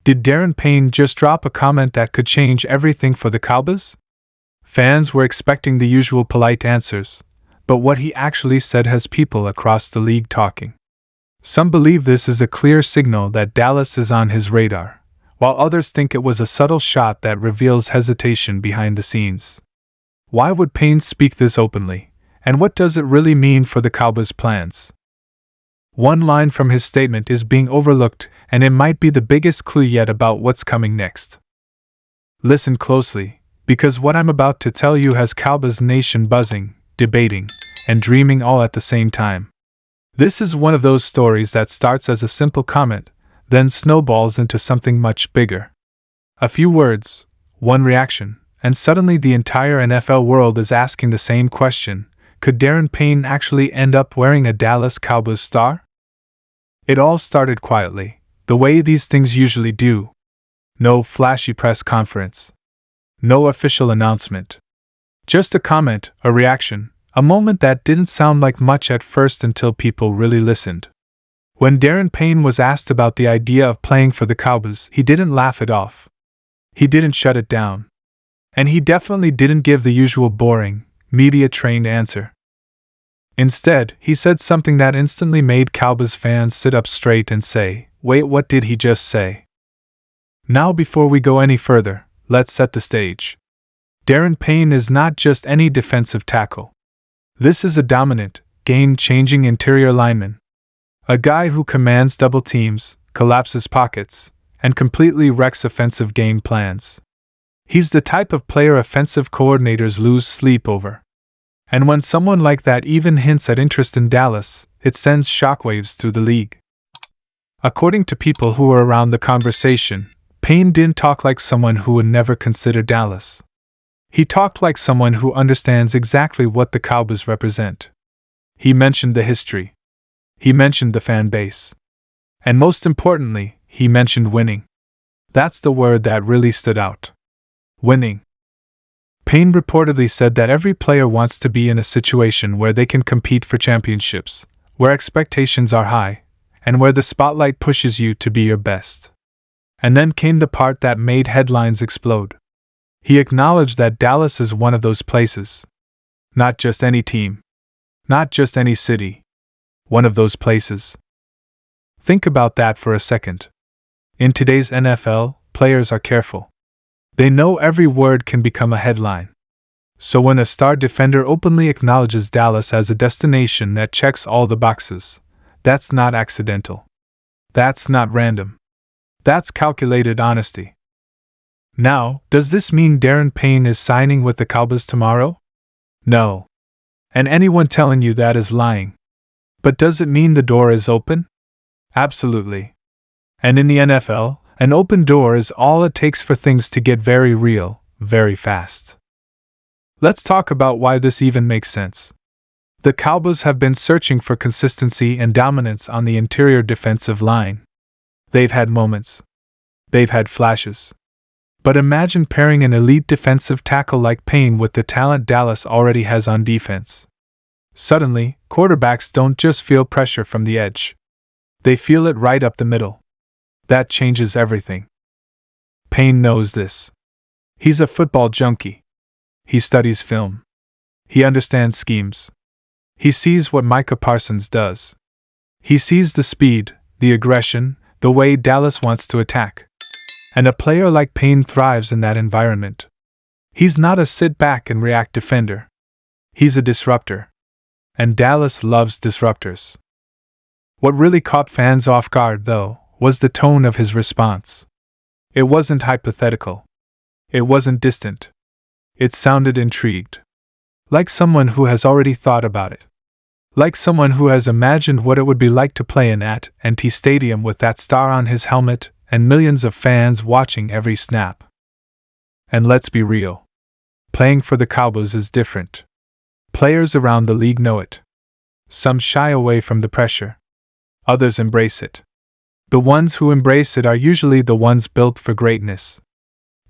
Did DaRon Payne just drop a comment that could change everything for the Cowboys? Fans were expecting the usual polite answers, but what he actually said has people across the league talking. Some believe this is a clear signal that Dallas is on his radar, while others think it was a subtle shot that reveals hesitation behind the scenes. Why would Payne speak this openly, and what does it really mean for the Cowboys' plans? One line from his statement is being overlooked, and it might be the biggest clue yet about what's coming next. Listen closely, because what I'm about to tell you has Cowboys Nation buzzing, debating, and dreaming all at the same time. This is one of those stories that starts as a simple comment, then snowballs into something much bigger. A few words, one reaction, and suddenly the entire NFL world is asking the same question: could DaRon Payne actually end up wearing a Dallas Cowboys star? It all started quietly, the way these things usually do. No flashy press conference. No official announcement. Just a comment, a reaction, a moment that didn't sound like much at first until people really listened. When DaRon Payne was asked about the idea of playing for the Cowboys, he didn't laugh it off. He didn't shut it down. And he definitely didn't give the usual boring, media-trained answer. Instead, he said something that instantly made Cowboys fans sit up straight and say, "Wait, what did he just say?" Now, before we go any further, let's set the stage. DaRon Payne is not just any defensive tackle. This is a dominant, game-changing interior lineman. A guy who commands double teams, collapses pockets, and completely wrecks offensive game plans. He's the type of player offensive coordinators lose sleep over. And when someone like that even hints at interest in Dallas, it sends shockwaves through the league. According to people who were around the conversation, Payne didn't talk like someone who would never consider Dallas. He talked like someone who understands exactly what the Cowboys represent. He mentioned the history. He mentioned the fan base. And most importantly, he mentioned winning. That's the word that really stood out. Winning. Payne reportedly said that every player wants to be in a situation where they can compete for championships, where expectations are high, and where the spotlight pushes you to be your best. And then came the part that made headlines explode. He acknowledged that Dallas is one of those places. Not just any team. Not just any city. One of those places. Think about that for a second. In today's NFL, players are careful. They know every word can become a headline. So when a star defender openly acknowledges Dallas as a destination that checks all the boxes, that's not accidental. That's not random. That's calculated honesty. Now, does this mean DaRon Payne is signing with the Cowboys tomorrow? No. And anyone telling you that is lying. But does it mean the door is open? Absolutely. And in the NFL, an open door is all it takes for things to get very real, very fast. Let's talk about why this even makes sense. The Cowboys have been searching for consistency and dominance on the interior defensive line. They've had moments. They've had flashes. But imagine pairing an elite defensive tackle like Payne with the talent Dallas already has on defense. Suddenly, quarterbacks don't just feel pressure from the edge. They feel it right up the middle. That changes everything. Payne knows this. He's a football junkie. He studies film. He understands schemes. He sees what Micah Parsons does. He sees the speed, the aggression, the way Dallas wants to attack. And a player like Payne thrives in that environment. He's not a sit-back-and-react defender. He's a disruptor. And Dallas loves disruptors. What really caught fans off guard, though, was the tone of his response. It wasn't hypothetical. It wasn't distant. It sounded intrigued. Like someone who has already thought about it. Like someone who has imagined what it would be like to play in at&T Stadium with that star on his helmet and millions of fans watching every snap. And let's be real. Playing for the Cowboys is different. Players around the league know it. Some shy away from the pressure. Others embrace it. The ones who embrace it are usually the ones built for greatness.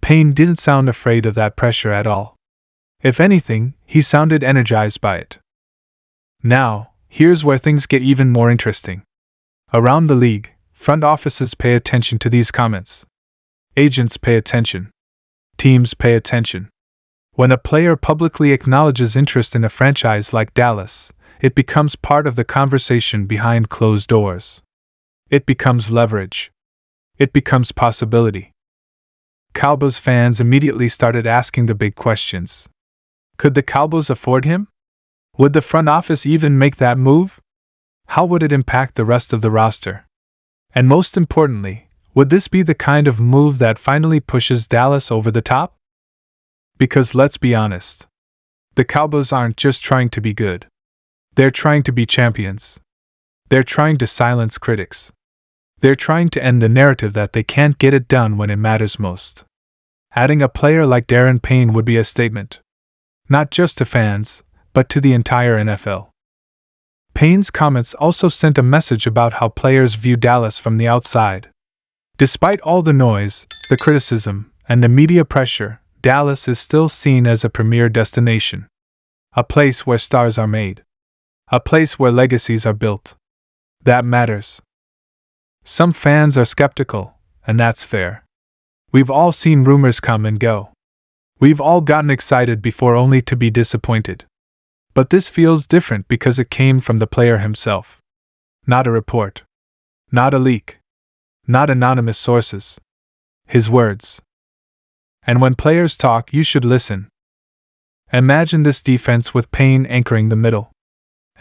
Payne didn't sound afraid of that pressure at all. If anything, he sounded energized by it. Now, here's where things get even more interesting. Around the league, front offices pay attention to these comments. Agents pay attention. Teams pay attention. When a player publicly acknowledges interest in a franchise like Dallas, it becomes part of the conversation behind closed doors. It becomes leverage. It becomes possibility. Cowboys fans immediately started asking the big questions. Could the Cowboys afford him? Would the front office even make that move? How would it impact the rest of the roster? And most importantly, would this be the kind of move that finally pushes Dallas over the top? Because let's be honest, the Cowboys aren't just trying to be good. They're trying to be champions. They're trying to silence critics. They're trying to end the narrative that they can't get it done when it matters most. Adding a player like DaRon Payne would be a statement. Not just to fans, but to the entire NFL. Payne's comments also sent a message about how players view Dallas from the outside. Despite all the noise, the criticism, and the media pressure, Dallas is still seen as a premier destination. A place where stars are made. A place where legacies are built. That matters. Some fans are skeptical, and that's fair. We've all seen rumors come and go. We've all gotten excited before only to be disappointed. But this feels different because it came from the player himself. Not a report. Not a leak. Not anonymous sources. His words. And when players talk, you should listen. Imagine this defense with Payne anchoring the middle.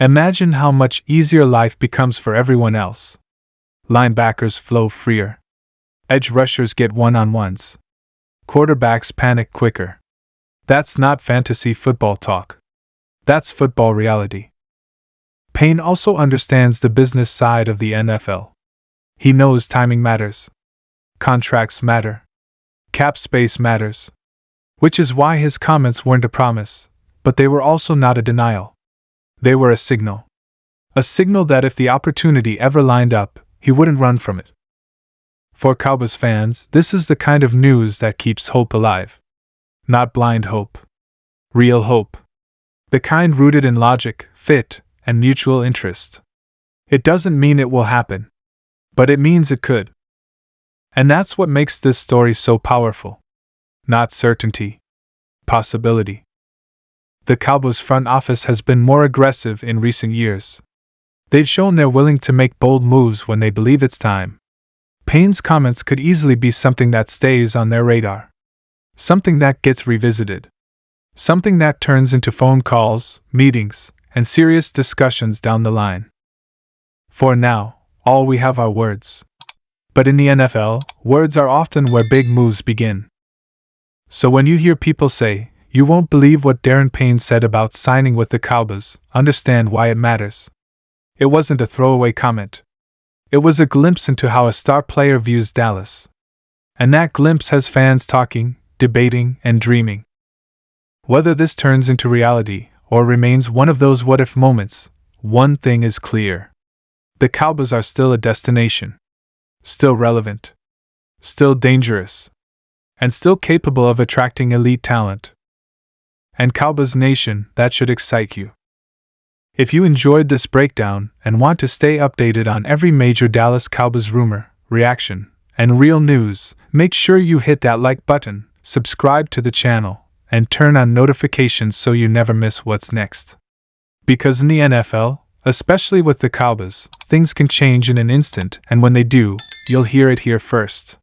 Imagine how much easier life becomes for everyone else. Linebackers flow freer. Edge rushers get one-on-ones. Quarterbacks panic quicker. That's not fantasy football talk. That's football reality. Payne also understands the business side of the NFL. He knows timing matters. Contracts matter. Cap space matters. Which is why his comments weren't a promise, but they were also not a denial. They were a signal. A signal that if the opportunity ever lined up, he wouldn't run from it. For Cowboys fans, this is the kind of news that keeps hope alive. Not blind hope. Real hope. The kind rooted in logic, fit, and mutual interest. It doesn't mean it will happen, but it means it could. And that's what makes this story so powerful. Not certainty. Possibility. The Cowboys front office has been more aggressive in recent years. They've shown they're willing to make bold moves when they believe it's time. Payne's comments could easily be something that stays on their radar. Something that gets revisited. Something that turns into phone calls, meetings, and serious discussions down the line. For now, all we have are words. But in the NFL, words are often where big moves begin. So when you hear people say, "You won't believe what DaRon Payne said about signing with the Cowboys," understand why it matters. It wasn't a throwaway comment. It was a glimpse into how a star player views Dallas. And that glimpse has fans talking, debating, and dreaming. Whether this turns into reality or remains one of those what-if moments, one thing is clear. The Cowboys are still a destination. Still relevant. Still dangerous. And still capable of attracting elite talent. And Cowboys Nation, that should excite you. If you enjoyed this breakdown and want to stay updated on every major Dallas Cowboys rumor, reaction, and real news, make sure you hit that like button, subscribe to the channel, and turn on notifications so you never miss what's next. Because in the NFL, especially with the Cowboys, things can change in an instant, and when they do, you'll hear it here first.